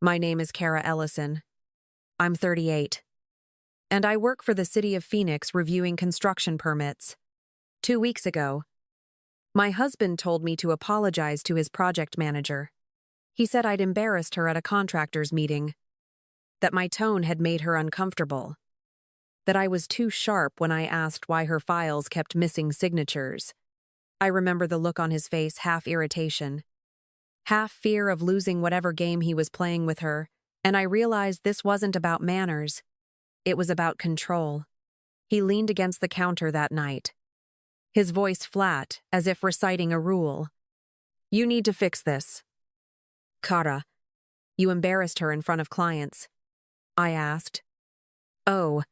My name is Kara Ellison. I'm 38. And I work for the city of Phoenix reviewing construction permits. 2 weeks ago, my husband told me to apologize to his project manager. He said I'd embarrassed her at a contractors meeting, that my tone had made her uncomfortable, that I was too sharp when I asked why her files kept missing signatures. I remember the look on his face, half irritation, half fear of losing whatever game he was playing with her, and I realized this wasn't about manners. It was about control. He leaned against the counter that night, his voice flat, as if reciting a rule. You need to fix this. Kara, you embarrassed her in front of clients. I asked. Oh,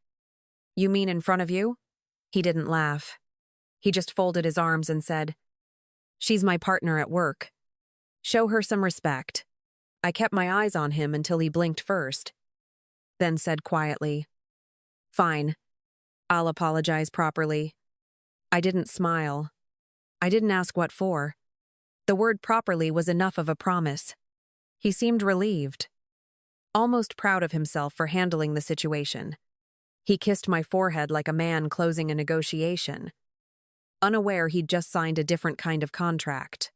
you mean in front of you? He didn't laugh. He just folded his arms and said, She's my partner at work. Show her some respect. I kept my eyes on him until he blinked first, then said quietly, Fine. I'll apologize properly. I didn't smile. I didn't ask what for. The word properly was enough of a promise. He seemed relieved, almost proud of himself for handling the situation. He kissed my forehead like a man closing a negotiation, unaware he'd just signed a different kind of contract.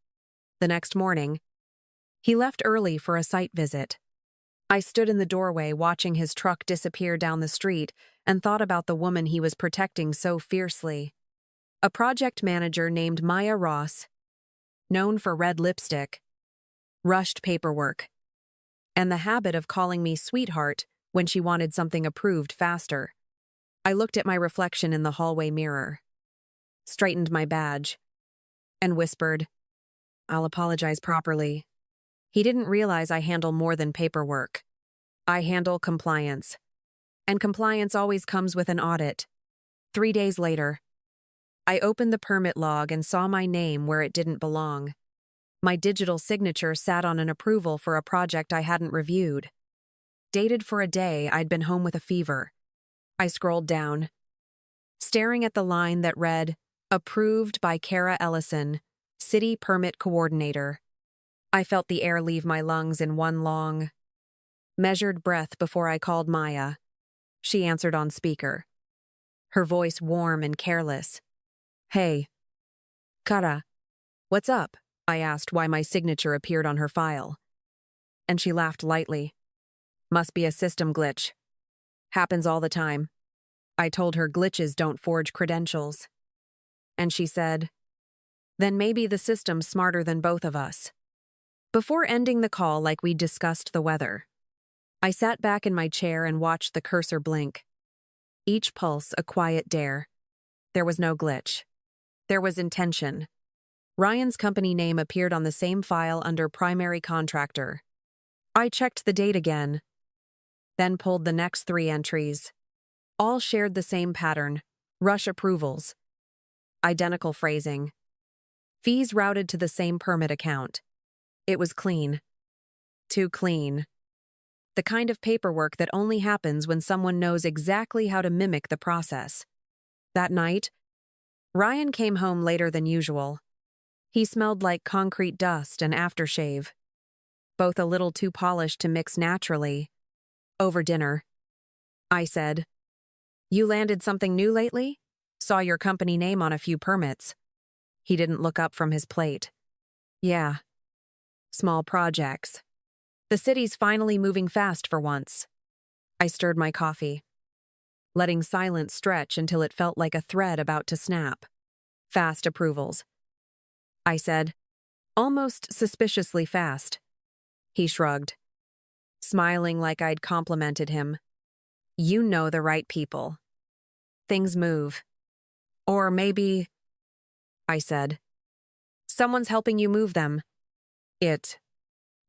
The next morning, he left early for a site visit. I stood in the doorway watching his truck disappear down the street and thought about the woman he was protecting so fiercely. A project manager named Maya Ross, known for red lipstick, rushed paperwork, and the habit of calling me sweetheart when she wanted something approved faster. I looked at my reflection in the hallway mirror, straightened my badge, and whispered, I'll apologize properly. He didn't realize I handle more than paperwork. I handle compliance. And compliance always comes with an audit. 3 days later, I opened the permit log and saw my name where it didn't belong. My digital signature sat on an approval for a project I hadn't reviewed. Dated for a day, I'd been home with a fever. I scrolled down, staring at the line that read, Approved by Kara Ellison, City Permit Coordinator. I felt the air leave my lungs in one long, measured breath before I called Maya. She answered on speaker, her voice warm and careless. Hey. Kara. What's up? I asked why my signature appeared on her file. And she laughed lightly. Must be a system glitch. Happens all the time. I told her glitches don't forge credentials. And she said, Then maybe the system's smarter than both of us. Before ending the call like we'd discussed the weather, I sat back in my chair and watched the cursor blink. Each pulse a quiet dare. There was no glitch. There was intention. Ryan's company name appeared on the same file under primary contractor. I checked the date again, then pulled the next 3 entries. All shared the same pattern, rush approvals, identical phrasing. Fees routed to the same permit account. It was clean. Too clean. The kind of paperwork that only happens when someone knows exactly how to mimic the process. That night, Ryan came home later than usual. He smelled like concrete dust and aftershave, both a little too polished to mix naturally. Over dinner, I said, You landed something new lately? Saw your company name on a few permits. He didn't look up from his plate. Yeah. Small projects. The city's finally moving fast for once. I stirred my coffee, letting silence stretch until it felt like a thread about to snap. Fast approvals. I said, almost suspiciously fast. He shrugged, smiling like I'd complimented him. You know the right people. Things move. Or maybe, I said, someone's helping you move them.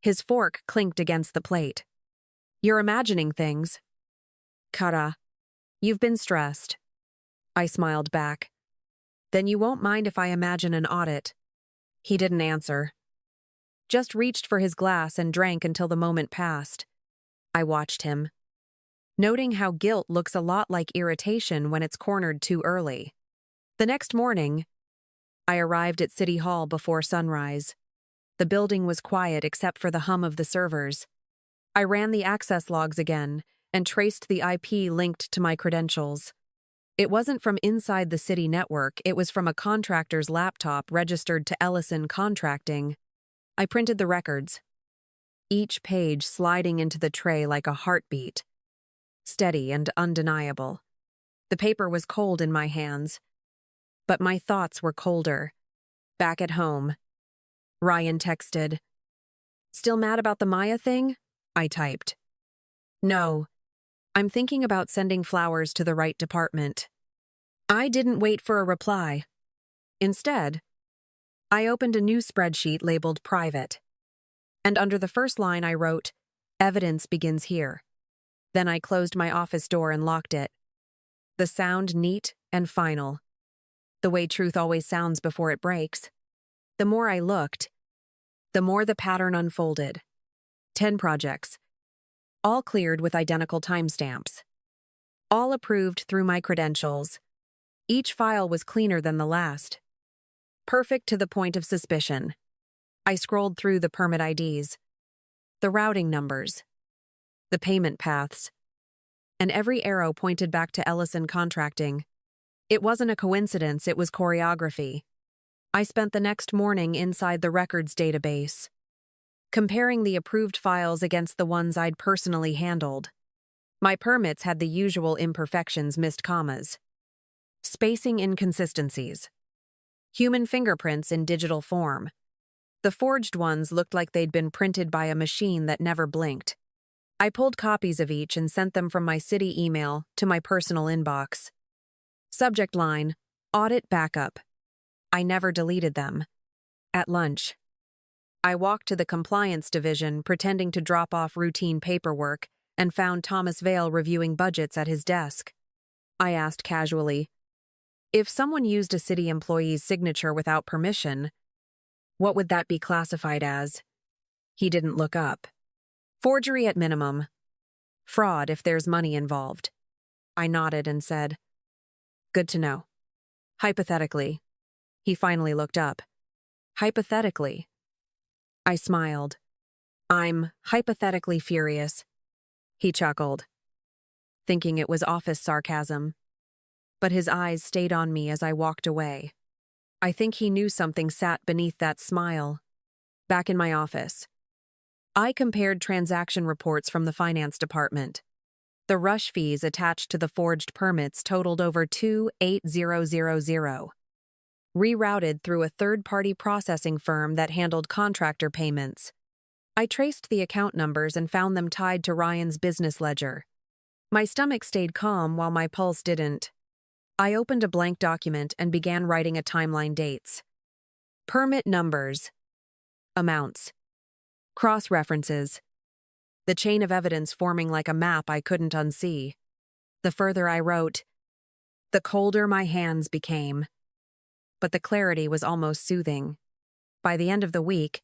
His fork clinked against the plate. You're imagining things. Kara, you've been stressed. I smiled back. Then you won't mind if I imagine an audit. He didn't answer. Just reached for his glass and drank until the moment passed. I watched him, noting how guilt looks a lot like irritation when it's cornered too early. The next morning, I arrived at City Hall before sunrise. The building was quiet except for the hum of the servers. I ran the access logs again and traced the IP linked to my credentials. It wasn't from inside the city network, it was from a contractor's laptop registered to Ellison Contracting. I printed the records, each page sliding into the tray like a heartbeat, steady and undeniable. The paper was cold in my hands, but my thoughts were colder. Back at home, Ryan texted. "Still mad about the Maya thing?" I typed. "No. I'm thinking about sending flowers to the right department." I didn't wait for a reply. Instead, I opened a new spreadsheet labeled Private. And under the first line I wrote, "Evidence begins here." Then I closed my office door and locked it. The sound neat and final. The way truth always sounds before it breaks. The more I looked, the more the pattern unfolded. 10 projects, all cleared with identical timestamps. All approved through my credentials. Each file was cleaner than the last. Perfect to the point of suspicion. I scrolled through the permit IDs, the routing numbers, the payment paths, and every arrow pointed back to Ellison Contracting. It wasn't a coincidence, it was choreography. I spent the next morning inside the records database, comparing the approved files against the ones I'd personally handled. My permits had the usual imperfections, missed commas, spacing inconsistencies, human fingerprints in digital form. The forged ones looked like they'd been printed by a machine that never blinked. I pulled copies of each and sent them from my city email to my personal inbox. Subject line, Audit Backup. I never deleted them. At lunch, I walked to the compliance division pretending to drop off routine paperwork and found Thomas Vale reviewing budgets at his desk. I asked casually, if someone used a city employee's signature without permission, what would that be classified as? He didn't look up. Forgery at minimum. Fraud if there's money involved. I nodded and said, good to know. Hypothetically. He finally looked up. Hypothetically. I smiled. I'm hypothetically furious. He chuckled, thinking it was office sarcasm. But his eyes stayed on me as I walked away. I think he knew something sat beneath that smile. Back in my office, I compared transaction reports from the finance department. The rush fees attached to the forged permits totaled over $2,800, rerouted through a third-party processing firm that handled contractor payments. I traced the account numbers and found them tied to Ryan's business ledger. My stomach stayed calm while my pulse didn't. I opened a blank document and began writing a timeline: dates, permit numbers, amounts, cross-references, the chain of evidence forming like a map I couldn't unsee. The further I wrote, the colder my hands became. But the clarity was almost soothing. By the end of the week,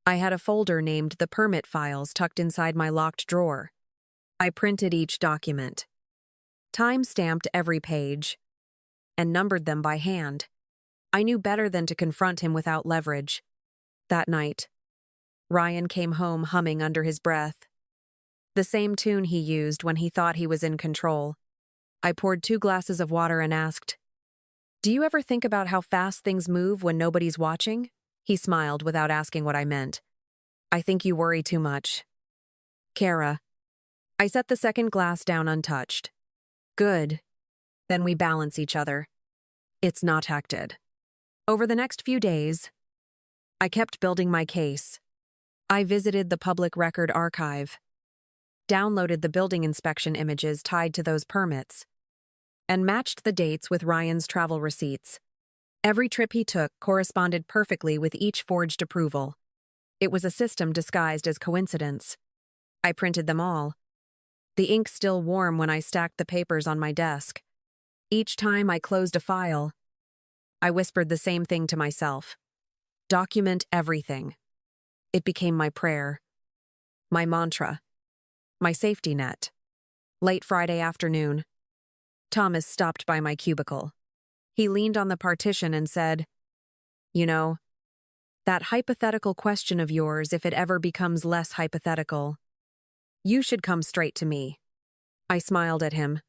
I had a folder named The Permit Files tucked inside my locked drawer. I printed each document, time-stamped every page, and numbered them by hand. I knew better than to confront him without leverage. That night, Ryan came home humming under his breath, the same tune he used when he thought he was in control. I poured 2 glasses of water and asked, "Do you ever think about how fast things move when nobody's watching?" He smiled without asking what I meant. "I think you worry too much." Kara. I set the second glass down untouched. Good. Then we balance each other. It's not hected. Over the next few days, I kept building my case. I visited the public record archive, downloaded the building inspection images tied to those permits, and matched the dates with Ryan's travel receipts. Every trip he took corresponded perfectly with each forged approval. It was a system disguised as coincidence. I printed them all, the ink still warm when I stacked the papers on my desk. Each time I closed a file, I whispered the same thing to myself. Document everything. It became my prayer, my mantra, my safety net. Late Friday afternoon, Thomas stopped by my cubicle. He leaned on the partition and said, "You know, that hypothetical question of yours, if it ever becomes less hypothetical, You should come straight to me. I smiled at him,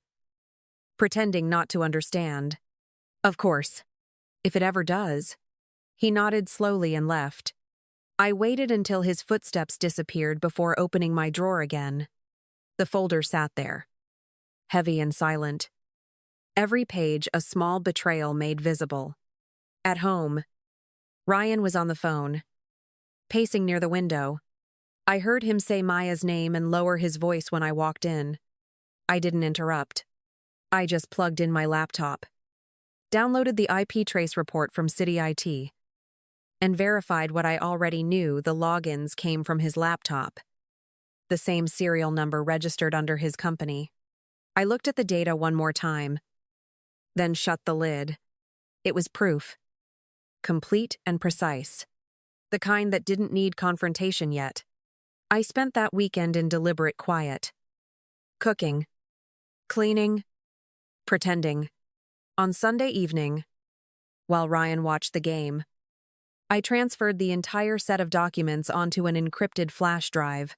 pretending not to understand. Of course. If it ever does. He nodded slowly and left. I waited until his footsteps disappeared before opening my drawer again. The folder sat there, heavy and silent. Every page a small betrayal made visible. At home, Ryan was on the phone, pacing near the window. I heard him say Maya's name and lower his voice when I walked in. I didn't interrupt. I just plugged in my laptop, downloaded the IP trace report from City IT, and verified what I already knew: the logins came from his laptop, the same serial number registered under his company. I looked at the data one more time, then shut the lid. It was proof. Complete and precise. The kind that didn't need confrontation yet. I spent that weekend in deliberate quiet. Cooking. Cleaning. Pretending. On Sunday evening, while Ryan watched the game, I transferred the entire set of documents onto an encrypted flash drive.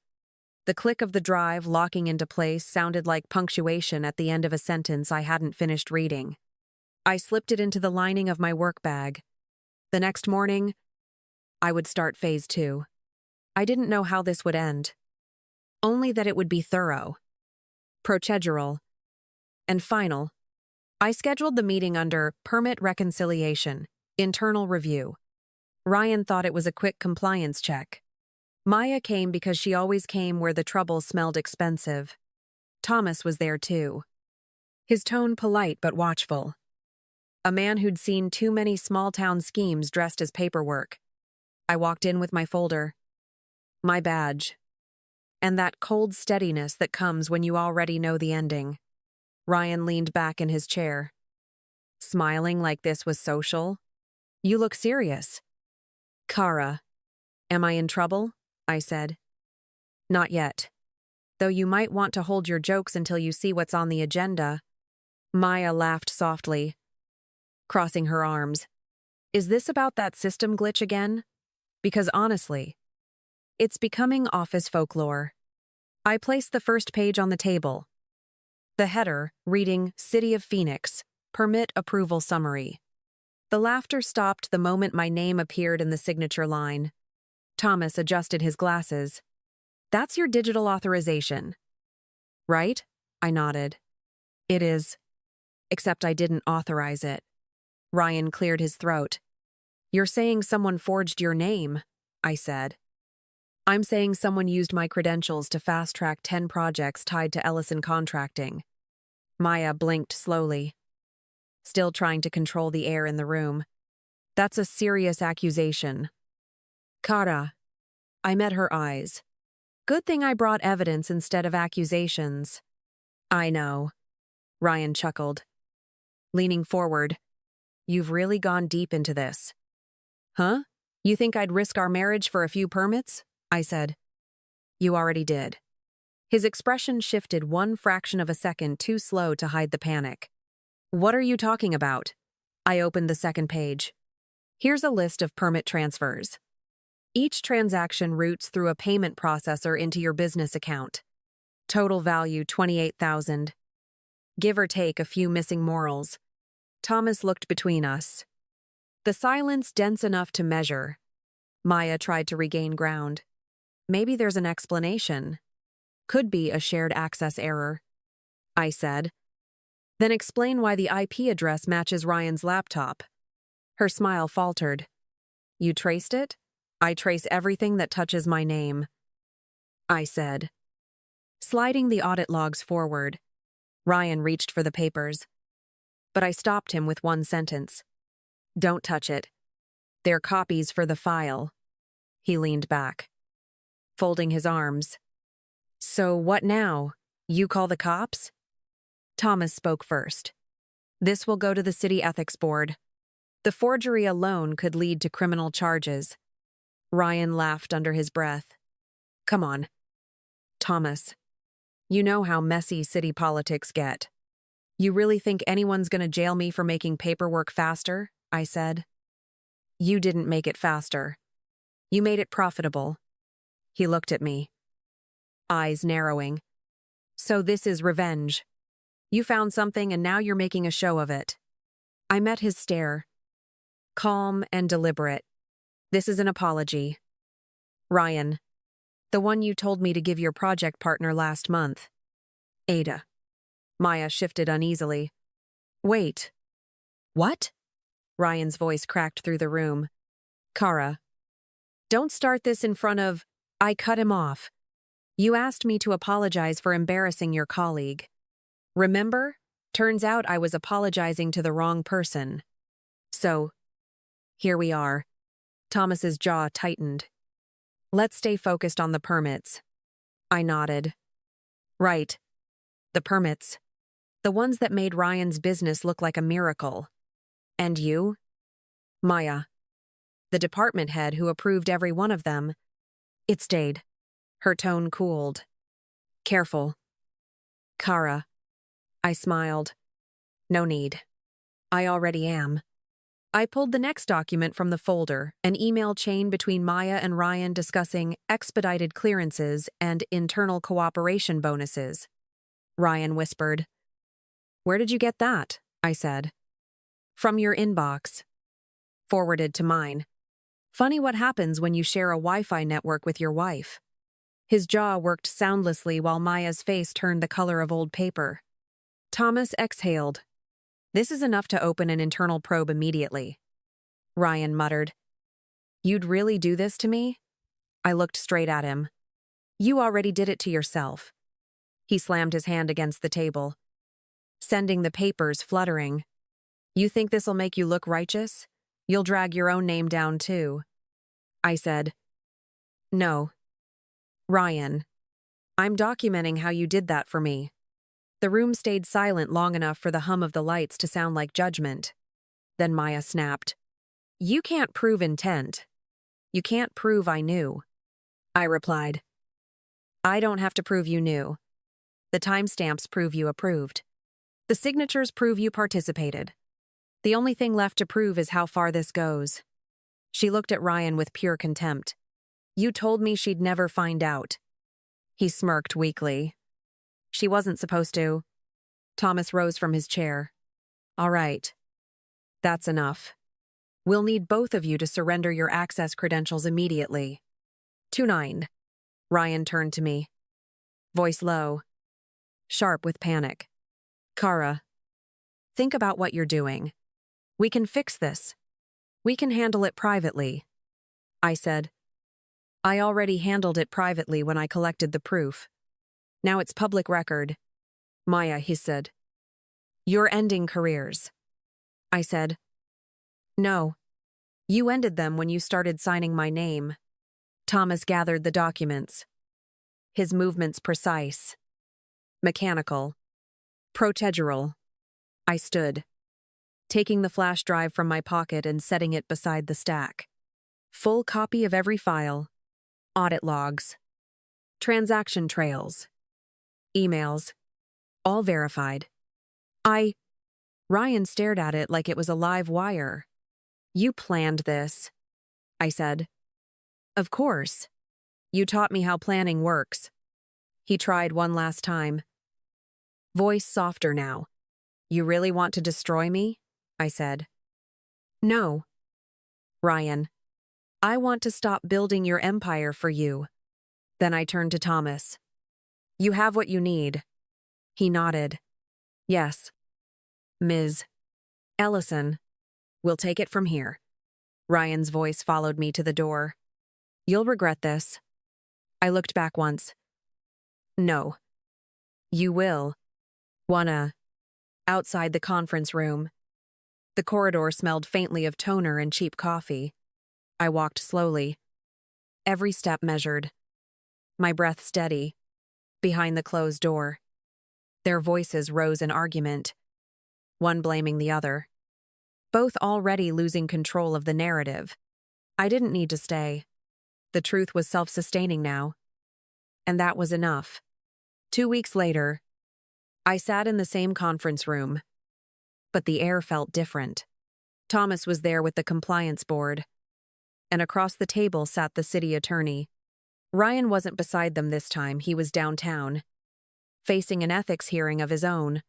The click of the drive locking into place sounded like punctuation at the end of a sentence I hadn't finished reading. I slipped it into the lining of my work bag. The next morning, I would start phase 2. I didn't know how this would end. Only that it would be thorough, procedural, and final. I scheduled the meeting under permit reconciliation, internal review. Ryan thought it was a quick compliance check. Maya came because she always came where the trouble smelled expensive. Thomas was there too. His tone polite but watchful. A man who'd seen too many small-town schemes dressed as paperwork. I walked in with my folder, my badge, and that cold steadiness that comes when you already know the ending. Ryan leaned back in his chair, smiling like this was social. You look serious. Kara, am I in trouble? I said. Not yet. Though you might want to hold your jokes until you see what's on the agenda. Maya laughed softly, crossing her arms. Is this about that system glitch again? Because honestly, it's becoming office folklore. I placed the first page on the table. The header, reading City of Phoenix, Permit Approval Summary. The laughter stopped the moment my name appeared in the signature line. Thomas adjusted his glasses. That's your digital authorization. Right? I nodded. It is. Except I didn't authorize it. Ryan cleared his throat. You're saying someone forged your name, I said. I'm saying someone used my credentials to fast-track 10 projects tied to Ellison Contracting. Maya blinked slowly, still trying to control the air in the room. That's a serious accusation. Kara. I met her eyes. Good thing I brought evidence instead of accusations. I know. Ryan chuckled, leaning forward. You've really gone deep into this. Huh? You think I'd risk our marriage for a few permits? I said. You already did. His expression shifted one fraction of a second too slow to hide the panic. What are you talking about? I opened the second page. Here's a list of permit transfers. Each transaction routes through a payment processor into your business account. Total value $28,000. Give or take a few missing morals. Thomas looked between us. The silence dense enough to measure. Maya tried to regain ground. Maybe there's an explanation. Could be a shared access error. I said. Then explain why the IP address matches Ryan's laptop. Her smile faltered. You traced it? I trace everything that touches my name. I said. Sliding the audit logs forward, Ryan reached for the papers. But I stopped him with one sentence. Don't touch it. They're copies for the file. He leaned back, folding his arms. So what now? You call the cops? Thomas spoke first. This will go to the city ethics board. The forgery alone could lead to criminal charges. Ryan laughed under his breath. Come on. Thomas, you know how messy city politics get. You really think anyone's gonna jail me for making paperwork faster? I said. You didn't make it faster. You made it profitable. He looked at me. eyes narrowing. So this is revenge. You found something and now you're making a show of it. I met his stare. Calm and deliberate. This is an apology. Ryan. The one you told me to give your project partner last month. Ada. Maya shifted uneasily. Wait. What? Ryan's voice cracked through the room. Kara. Don't start this in front of… I cut him off. You asked me to apologize for embarrassing your colleague. Remember? Turns out I was apologizing to the wrong person. So, here we are. Thomas's jaw tightened. Let's stay focused on the permits. I nodded. Right. The permits. The ones that made Ryan's business look like a miracle. And you? Maya. The department head who approved every one of them. It stayed. Her tone cooled. Careful. Kara. I smiled. No need. I already am. I pulled the next document from the folder, an email chain between Maya and Ryan discussing expedited clearances and internal cooperation bonuses. Ryan whispered. Where did you get that? I said. From your inbox. Forwarded to mine. Funny what happens when you share a Wi-Fi network with your wife. His jaw worked soundlessly while Maya's face turned the color of old paper. Thomas exhaled. This is enough to open an internal probe immediately. Ryan muttered. You'd really do this to me? I looked straight at him. You already did it to yourself. He slammed his hand against the table, sending the papers fluttering. You think this'll make you look righteous? You'll drag your own name down too. I said. No. Ryan. I'm documenting how you did that for me. The room stayed silent long enough for the hum of the lights to sound like judgment. Then Maya snapped. You can't prove intent. You can't prove I knew. I replied. I don't have to prove you knew. The timestamps prove you approved. The signatures prove you participated. The only thing left to prove is how far this goes. She looked at Ryan with pure contempt. You told me she'd never find out. He smirked weakly. She wasn't supposed to. Thomas rose from his chair. All right. That's enough. We'll need both of you to surrender your access credentials immediately. 2-9. Ryan turned to me. Voice low. Sharp with panic. Kara. Think about what you're doing. We can fix this. We can handle it privately. I said. I already handled it privately when I collected the proof. Now it's public record. Maya hissed. You're ending careers. I said. No. You ended them when you started signing my name. Thomas gathered the documents. His movements precise. Mechanical. Procedural. I stood, taking the flash drive from my pocket and setting it beside the stack. Full copy of every file. Audit logs. Transaction trails. Emails. All verified. Ryan stared at it like it was a live wire. You planned this, I said. Of course. You taught me how planning works. He tried one last time. Voice softer now. You really want to destroy me? I said. No. Ryan. I want to stop building your empire for you. Then I turned to Thomas. You have what you need. He nodded. Yes. Ms. Ellison. We'll take it from here. Ryan's voice followed me to the door. You'll regret this. I looked back once. No. You will. Outside the conference room. The corridor smelled faintly of toner and cheap coffee. I walked slowly. Every step measured. My breath steady. Behind the closed door. Their voices rose in argument. One blaming the other. Both already losing control of the narrative. I didn't need to stay. The truth was self-sustaining now. And that was enough. 2 weeks later, I sat in the same conference room. But the air felt different. Thomas was there with the compliance board. And across the table sat the city attorney. Ryan wasn't beside them this time, he was downtown, facing an ethics hearing of his own.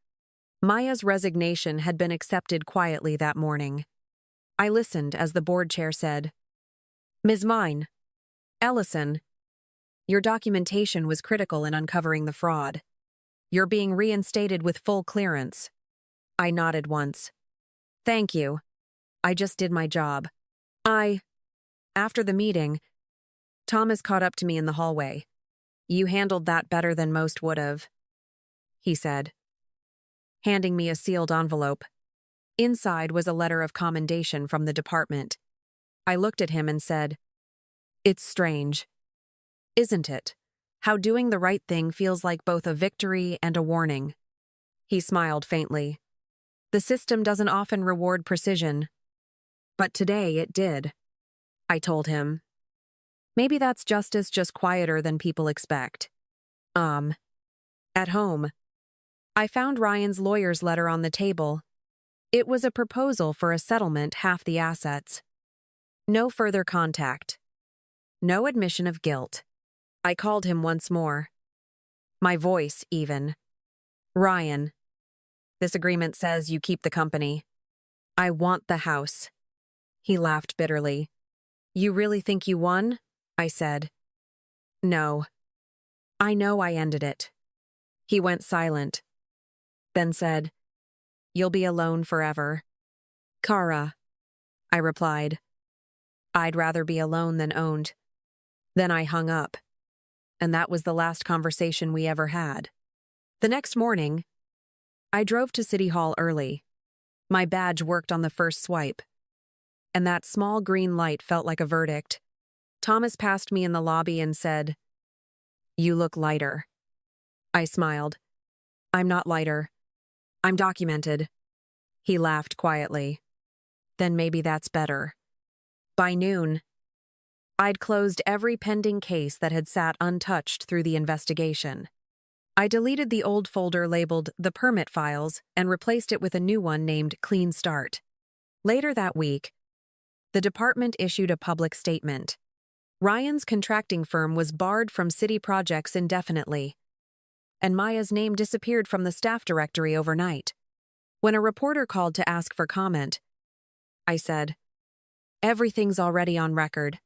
Maya's resignation had been accepted quietly that morning. I listened as the board chair said, "Ms. Mine, Ellison, your documentation was critical in uncovering the fraud. You're being reinstated with full clearance." I nodded once. "Thank you. I just did my job." After the meeting, Thomas caught up to me in the hallway. "You handled that better than most would have," he said, handing me a sealed envelope. Inside was a letter of commendation from the department. I looked at him and said, "It's strange, isn't it? How doing the right thing feels like both a victory and a warning." He smiled faintly. "The system doesn't often reward precision, but today it did," I told him. "Maybe that's justice, just quieter than people expect." At home, I found Ryan's lawyer's letter on the table. It was a proposal for a settlement, half the assets. No further contact. No admission of guilt. I called him once more. My voice even. "Ryan, this agreement says you keep the company. I want the house." He laughed bitterly. "You really think you won?" I said. "No. I know I ended it." He went silent, then said, "You'll be alone forever." "Kara," I replied. "I'd rather be alone than owned." Then I hung up, and that was the last conversation we ever had. The next morning, I drove to City Hall early. My badge worked on the first swipe, and that small green light felt like a verdict. Thomas passed me in the lobby and said, "You look lighter." I smiled. "I'm not lighter. I'm documented." He laughed quietly. "Then maybe that's better." By noon, I'd closed every pending case that had sat untouched through the investigation. I deleted the old folder labeled The Permit Files and replaced it with a new one named Clean Start. Later that week, the department issued a public statement. Ryan's contracting firm was barred from city projects indefinitely, and Maya's name disappeared from the staff directory overnight. When a reporter called to ask for comment, I said, "Everything's already on record.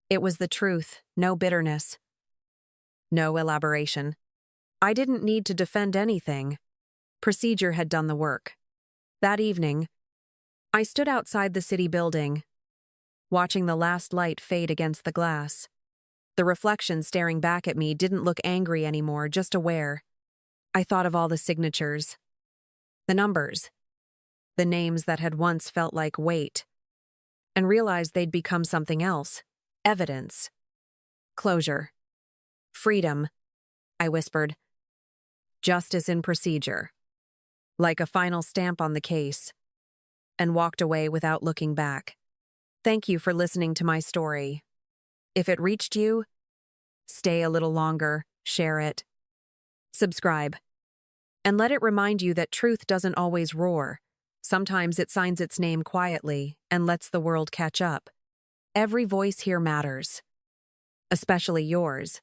It was the truth, no bitterness." No elaboration. I didn't need to defend anything. Procedure had done the work. That evening, I stood outside the city building, watching the last light fade against the glass. The reflection staring back at me didn't look angry anymore, just aware. I thought of all the signatures, the numbers, the names that had once felt like weight, and realized they'd become something else. Evidence. Closure. Freedom, I whispered. Justice in procedure. Like a final stamp on the case. And walked away without looking back. Thank you for listening to my story. If it reached you, stay a little longer, share it, subscribe, and let it remind you that truth doesn't always roar. Sometimes it signs its name quietly and lets the world catch up. Every voice here matters, especially yours.